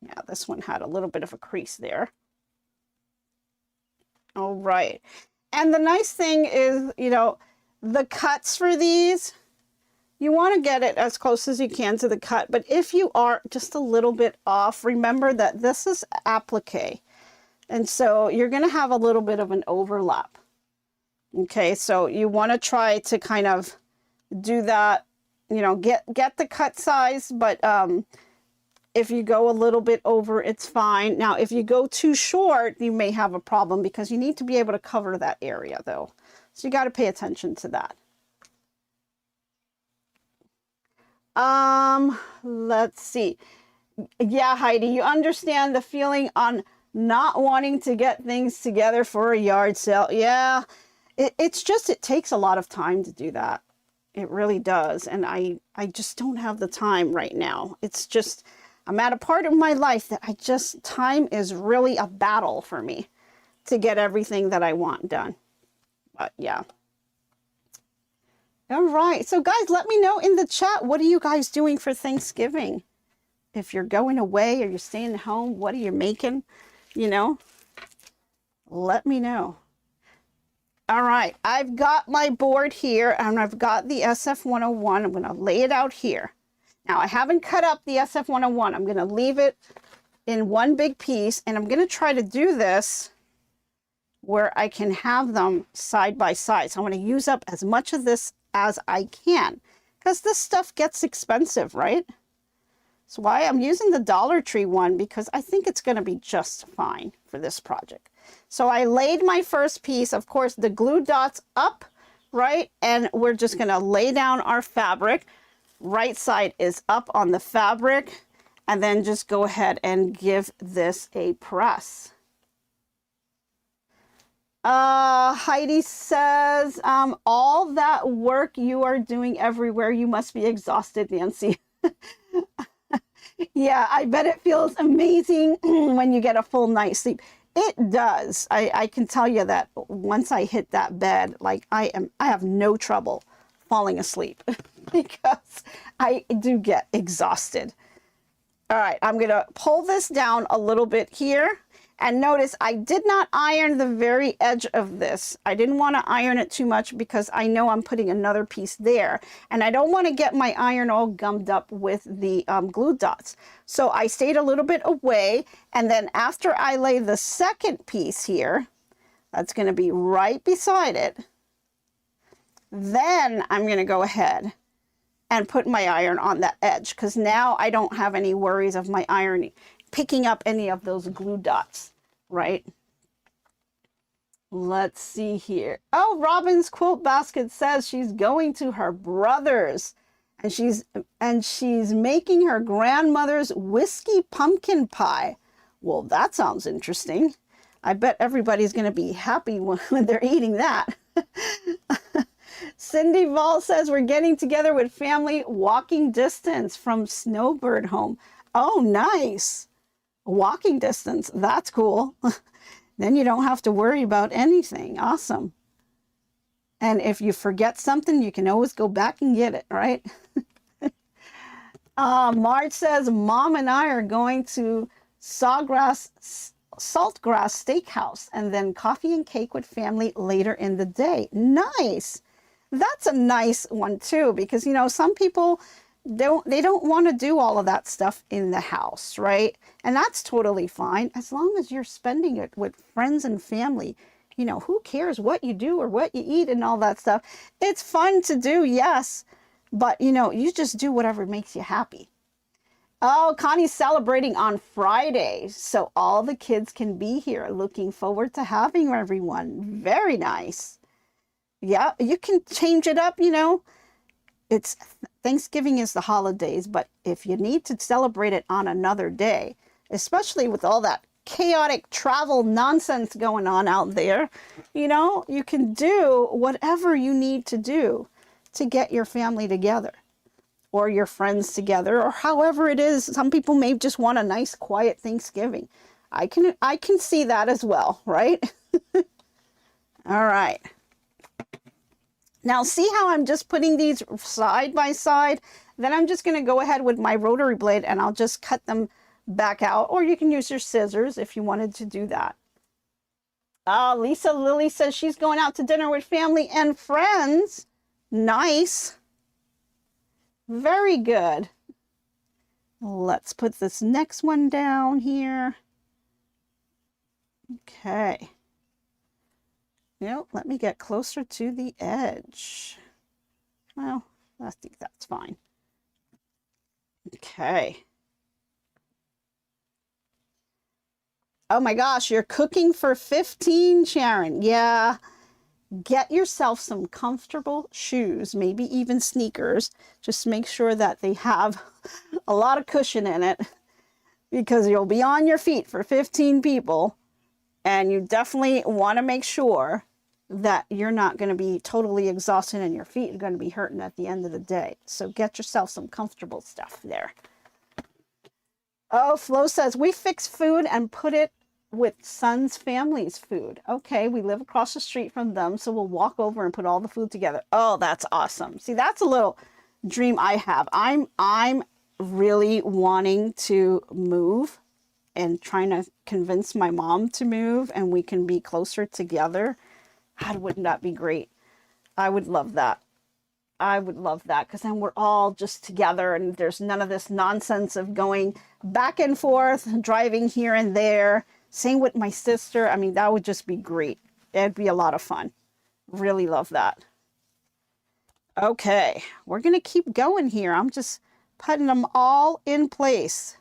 Yeah, this one had a little bit of a crease there. All right. And the nice thing is, you know, the cuts for these, you want to get it as close as you can to the cut. But if you are just a little bit off, remember that this is applique. And so you're going to have a little bit of an overlap. Okay, so you want to try to kind of do that, you know, get the cut size, but if you go a little bit over, it's fine. Now, if you go too short, you may have a problem because you need to be able to cover that area though. So you got to pay attention to that. Let's see. Yeah, Heidi, you understand the feeling on not wanting to get things together for a yard sale. Yeah, it takes a lot of time to do that. It really does. And I just don't have the time right now. It's just, I'm at a part of my life that time is really a battle for me to get everything that I want done. But yeah. All right. So guys, let me know in the chat, what are you guys doing for Thanksgiving? If you're going away or you're staying home, what are you making? You know, let me know. All right. I've got my board here and I've got the SF101. I'm going to lay it out here. Now, I haven't cut up the SF101. I'm going to leave it in one big piece, and I'm going to try to do this where I can have them side by side. So I'm going to use up as much of this as I can, because this stuff gets expensive, right? That's why I'm using the Dollar Tree one, because I think it's going to be just fine for this project. So I laid my first piece, of course, the glue dots up, right? And we're just going to lay down our fabric. Right side is up on the fabric, and then just go ahead and give this a press. Heidi says, all that work you are doing everywhere, you must be exhausted, Nancy. Yeah, I bet it feels amazing when you get a full night's sleep. It does. I can tell you that once I hit that bed, like I have no trouble falling asleep because I do get exhausted. All right, I'm going to pull this down a little bit here. And notice I did not iron the very edge of this. I didn't want to iron it too much because I know I'm putting another piece there. And I don't want to get my iron all gummed up with the glue dots. So I stayed a little bit away. And then after I lay the second piece here, that's going to be right beside it. Then I'm going to go ahead and put my iron on that edge, because now I don't have any worries of my iron picking up any of those glue dots, right? Let's see here. Oh, Robin's Quilt Basket says she's going to her brother's and she's making her grandmother's whiskey pumpkin pie. Well, that sounds interesting. I bet everybody's going to be happy when they're eating that. Cindy Vol says we're getting together with family, walking distance from Snowbird home. Oh, nice. Walking distance. That's cool. Then you don't have to worry about anything. Awesome. And if you forget something, you can always go back and get it, right? Marge says, Mom and I are going to Saltgrass Steakhouse and then coffee and cake with family later in the day. Nice. That's a nice one too, because, you know, some people don't want to do all of that stuff in the house, right? And that's totally fine, as long as you're spending it with friends and family. You know, who cares what you do or what you eat and all that stuff? It's fun to do, yes, but you know, you just do whatever makes you happy. Oh, Connie's celebrating on Friday, so all the kids can be here. Looking forward to having everyone. Very nice. Yeah, you can change it up, you know. It's Thanksgiving is the holidays, but if you need to celebrate it on another day, especially with all that chaotic travel nonsense going on out there, you know, you can do whatever you need to do to get your family together or your friends together, or however it is. Some people may just want a nice quiet Thanksgiving. I can see that as well, right? All right. Now see how I'm just putting these side by side? Then I'm just going to go ahead with my rotary blade and I'll just cut them back out, or you can use your scissors if you wanted to do that. Lisa Lily says she's going out to dinner with family and friends. Nice. Very good. Let's put this next one down here. Okay. Now, let me get closer to the edge. Well, I think that's fine. Okay. Oh my gosh, you're cooking for 15, Sharon. Yeah. Get yourself some comfortable shoes, maybe even sneakers. Just make sure that they have a lot of cushion in it. because you'll be on your feet for 15 people, and you definitely want to make sure that you're not going to be totally exhausted and your feet are going to be hurting at the end of the day. So get yourself some comfortable stuff there. Oh, Flo says, we fix food and put it with son's family's food. Okay, we live across the street from them, so we'll walk over and put all the food together. Oh, that's awesome. See, that's a little dream I have. I'm really wanting to move and trying to convince my mom to move, and we can be closer together. God, wouldn't that be great? I would love that. I would love that, because then we're all just together and there's none of this nonsense of going back and forth, driving here and there. Same with my sister. I mean, that would just be great. It'd be a lot of fun. Really love that. Okay, we're going to keep going here. I'm just putting them all in place.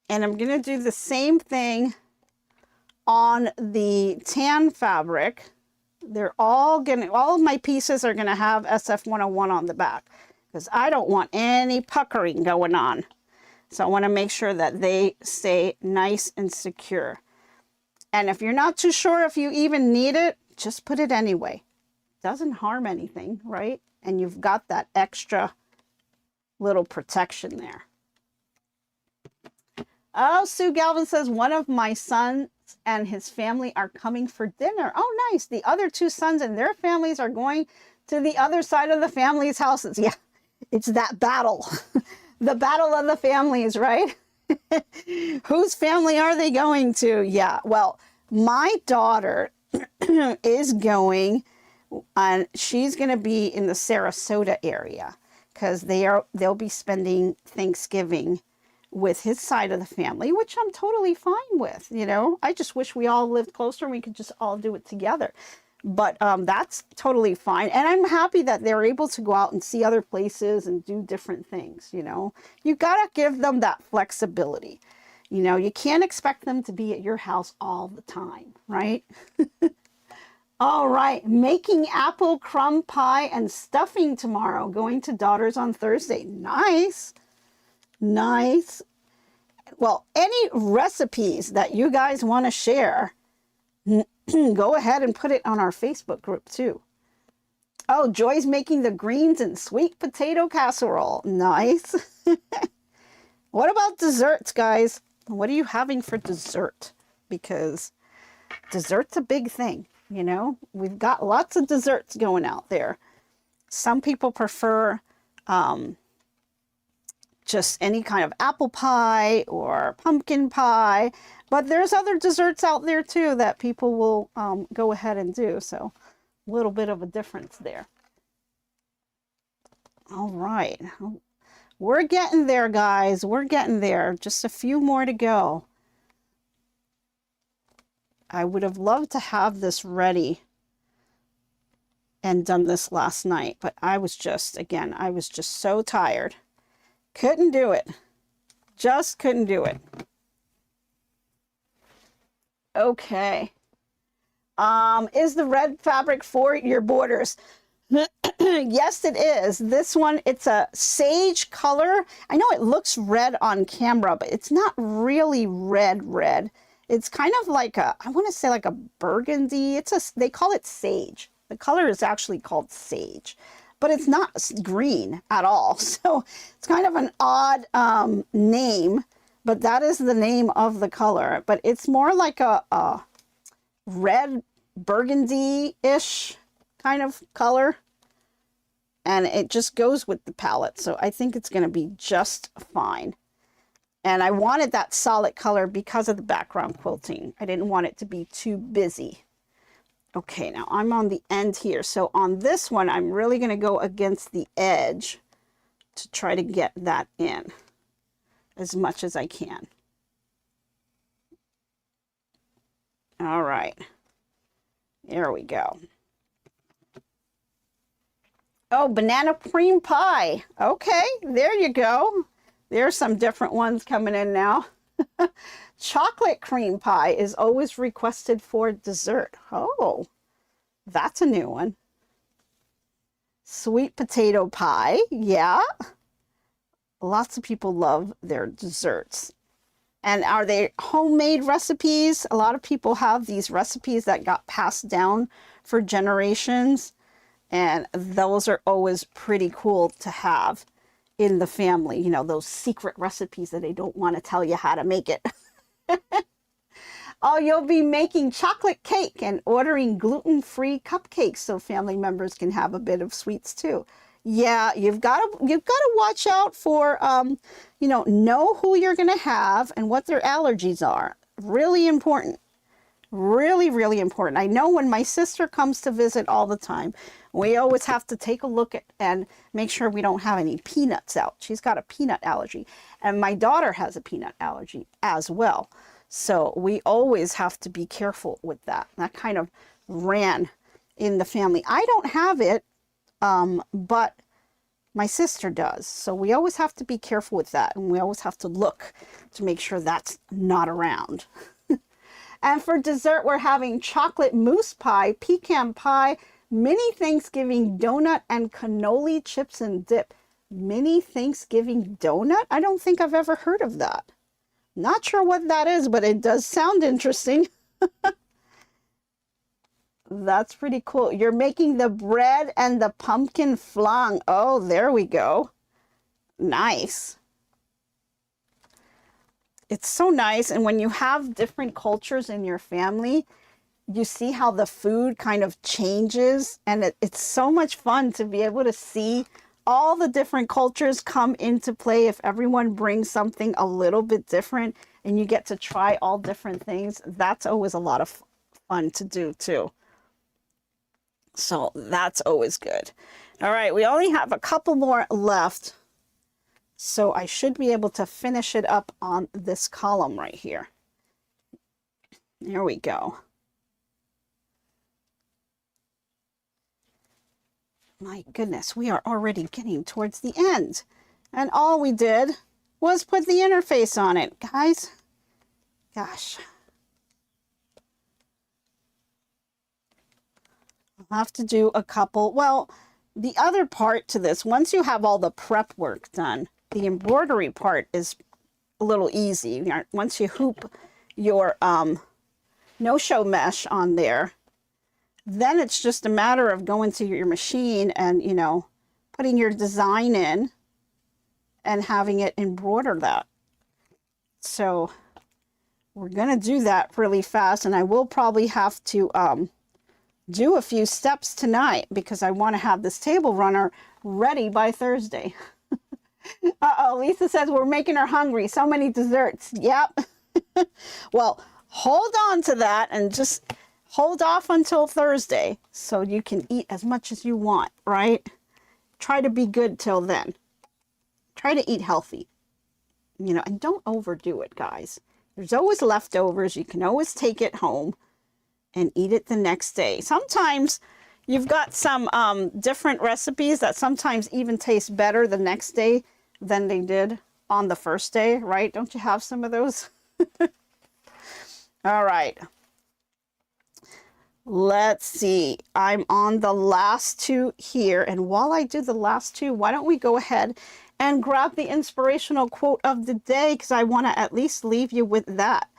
And I'm going to do the same thing on the tan fabric. They're all of my pieces are going to have SF101 on the back, because I don't want any puckering going on. So I want to make sure that they stay nice and secure. And if you're not too sure if you even need it, just put it anyway. Doesn't harm anything, right? And you've got that extra little protection there. Oh, Sue Galvin says, one of my sons and his family are coming for dinner. Oh, nice. The other two sons and their families are going to the other side of the family's houses. Yeah, it's that battle. The battle of the families, right? Whose family are they going to? Yeah, well, my daughter is going, and she's going to be in the Sarasota area, because they'll be spending Thanksgiving with his side of the family, which I'm totally fine with. You know, I just wish we all lived closer and we could just all do it together. But that's totally fine. And I'm happy that they're able to go out and see other places and do different things. You know, you got to give them that flexibility. You know, you can't expect them to be at your house all the time, right? All right, making apple crumb pie and stuffing tomorrow, going to daughter's on Thursday. Nice. Nice. Well, any recipes that you guys want to share, go ahead and put it on our Facebook group too. Oh, Joy's making the greens and sweet potato casserole. Nice. What about desserts, guys? What are you having for dessert? Because dessert's a big thing, you know? We've got lots of desserts going out there. Some people prefer just any kind of apple pie or pumpkin pie, but there's other desserts out there too that people will go ahead and do. So a little bit of a difference there. All right. We're getting there, guys. We're getting there. Just a few more to go. I would have loved to have this ready and done this last night, but I was just, again, I was just so tired. Couldn't do it. Just couldn't do it. Okay. Is the red fabric for your borders? Yes, it is. This one, it's a sage color. I know it looks red on camera, but it's not really red. It's kind of like a, I want to say like a burgundy. They call it sage. The color is actually called sage, but it's not green at all. So it's kind of an odd name, but that is the name of the color. But it's more like a red burgundy-ish kind of color. And it just goes with the palette. So I think it's going to be just fine. And I wanted that solid color because of the background quilting. I didn't want it to be too busy. Okay, now I'm on the end here. So on this one, I'm really going to go against the edge to try to get that in as much as I can. All right. There we go. Oh, banana cream pie. Okay, there you go. There's some different ones coming in now. Chocolate cream pie is always requested for dessert. Oh, that's a new one. Sweet potato pie. Yeah. lots of people love their desserts. And are they homemade recipes? A lot of people have these recipes that got passed down for generations. And those are always pretty cool to have in the family. You know, those secret recipes that they don't want to tell you how to make it. Oh, you'll be making chocolate cake and ordering gluten-free cupcakes so family members can have a bit of sweets too. Yeah, you've got to watch out for, you know who you're going to have and what their allergies are. Really important. Really, really important. I know when my sister comes to visit all the time, we always have to take a look at and make sure we don't have any peanuts out. She's got a peanut allergy, and my daughter has a peanut allergy as well. So we always have to be careful with that. That kind of ran in the family. I don't have it, but my sister does. So we always have to be careful with that. And we always have to look to make sure that's not around. And for dessert, we're having chocolate mousse pie, pecan pie, mini Thanksgiving donut, and cannoli chips and dip. Mini Thanksgiving donut? I don't think I've ever heard of that. Not sure what that is, but it does sound interesting. That's pretty cool. You're making the bread and the pumpkin flan. Oh, there we go. Nice. It's so nice. And when you have different cultures in your family, you see how the food kind of changes. And it's so much fun to be able to see all the different cultures come into play if everyone brings something a little bit different and you get to try all different things. That's always a lot of fun to do too. So that's always good. All right, we only have a couple more left. So I should be able to finish it up on this column right here. There we go. My goodness, we are already getting towards the end. And all we did was put the interface on it, guys. Gosh. I'll have to do a couple. Well, the other part to this, once you have all the prep work done, the embroidery part is a little easy. Once you hoop your no-show mesh on there, then it's just a matter of going to your machine and, you know, putting your design in and having it embroider that. So we're going to do that really fast, and I will probably have to do a few steps tonight because I want to have this table runner ready by Thursday. Uh-oh, Lisa says we're making her hungry. So many desserts. Yep. Well, hold on to that and just hold off until Thursday so you can eat as much as you want, right? Try to be good till then. Try to eat healthy, you know, and don't overdo it, guys. There's always leftovers. You can always take it home and eat it the next day. Sometimes you've got some different recipes that sometimes even taste better the next day than they did on the first day, right? Don't you have some of those? All right. Let's see. I'm on the last two here. And while I do the last two, why don't we go ahead and grab the inspirational quote of the day, because I want to at least leave you with that.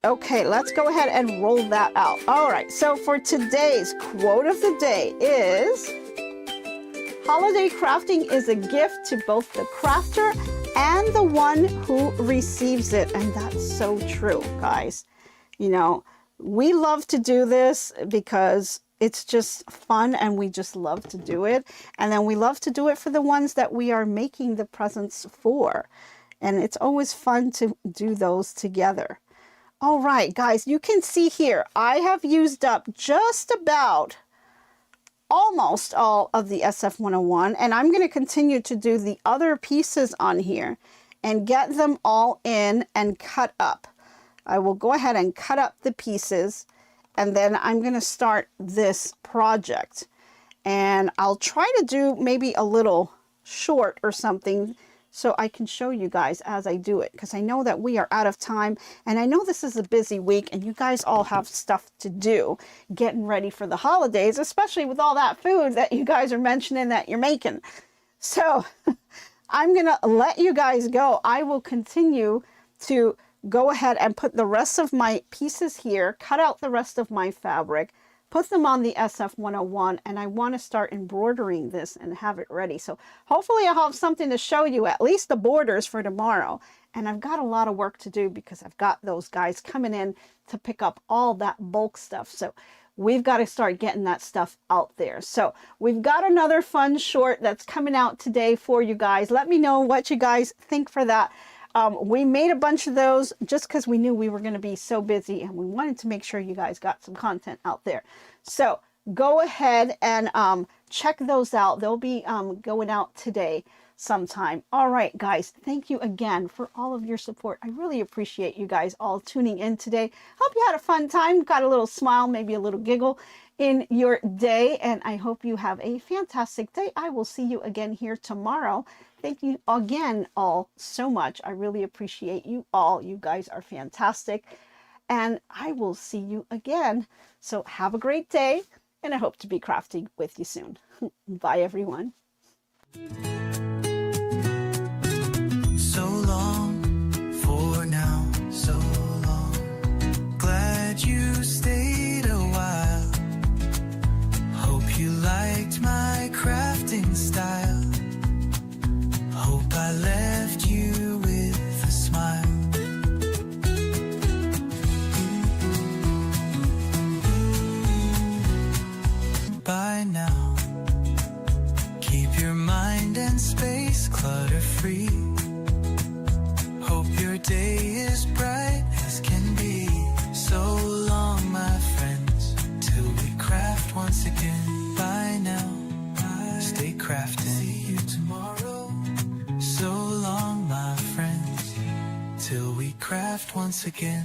Okay, let's go ahead and roll that out. All right, so for today's quote of the day is, holiday crafting is a gift to both the crafter and the one who receives it. And that's so true, guys. You know, we love to do this because it's just fun and we just love to do it. And then we love to do it for the ones that we are making the presents for. And it's always fun to do those together. All right, guys, you can see here, I have used up just about almost all of the SF101, and I'm going to continue to do the other pieces on here and get them all in and cut up. I will go ahead and cut up the pieces, and then I'm going to start this project. And I'll try to do maybe a little short or something so I can show you guys as I do it, because I know that we are out of time, and I know this is a busy week and you guys all have stuff to do getting ready for the holidays, especially with all that food that you guys are mentioning that you're making. So I'm going to let you guys go. I will continue to go ahead and put the rest of my pieces here, cut out the rest of my fabric, put them on the SF101, and I want to start embroidering this and have it ready. So hopefully I'll have something to show you, at least the borders for tomorrow. And I've got a lot of work to do because I've got those guys coming in to pick up all that bulk stuff. So we've got to start getting that stuff out there. So we've got another fun short that's coming out today for you guys. Let me know what you guys think for that. We made a bunch of those just because we knew we were going to be so busy and we wanted to make sure you guys got some content out there. So go ahead and check those out. They'll be going out today sometime. All right, guys, thank you again for all of your support. I really appreciate you guys all tuning in today. Hope you had a fun time, got a little smile, maybe a little giggle in your day, and I hope you have a fantastic day. I will see you again here tomorrow. Thank you again all so much. I really appreciate you all. You guys are fantastic. And I will see you again. So have a great day, and I hope to be crafting with you soon. Bye, everyone. So long for now, so long. Glad you stayed a while. Hope you liked my crafting style. Hope I left you with a smile. By now, keep your mind and space clutter-free. Hope your day is bright as can be. So long, my friends, till we craft once again. Bye now, stay crafting. See you tomorrow. So long, my friends, till we craft once again.